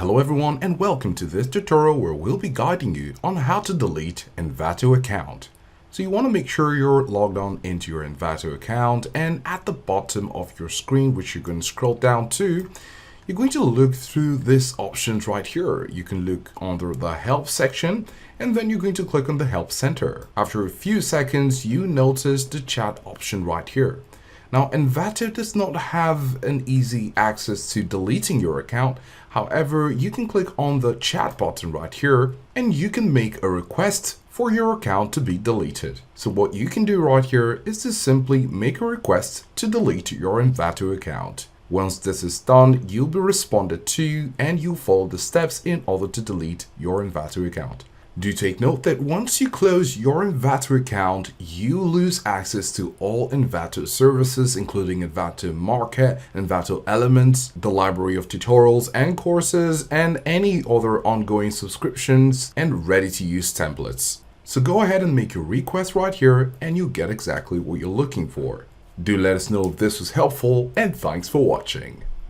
Hello everyone and welcome to this tutorial where we'll be guiding you on how to delete Envato account. So you want to make sure you're logged on into your Envato account, and at the bottom of your screen, which you're going to scroll down to, you're going to look through these options right here. You can look under the help section and then you're going to click on the help center. After a few seconds, you notice the chat option right here. Now, Envato does not have an easy access to deleting your account. However, you can click on the chat button right here and you can make a request for your account to be deleted. So what you can do right here is to simply make a request to delete your Envato account. Once this is done, you'll be responded to and you'll follow the steps in order to delete your Envato account. Do take note that once you close your Envato account, you lose access to all Envato services, including Envato Market, Envato Elements, the library of tutorials and courses, and any other ongoing subscriptions and ready-to-use templates. So go ahead and make your request right here and you'll get exactly what you're looking for. Do let us know if this was helpful, and thanks for watching.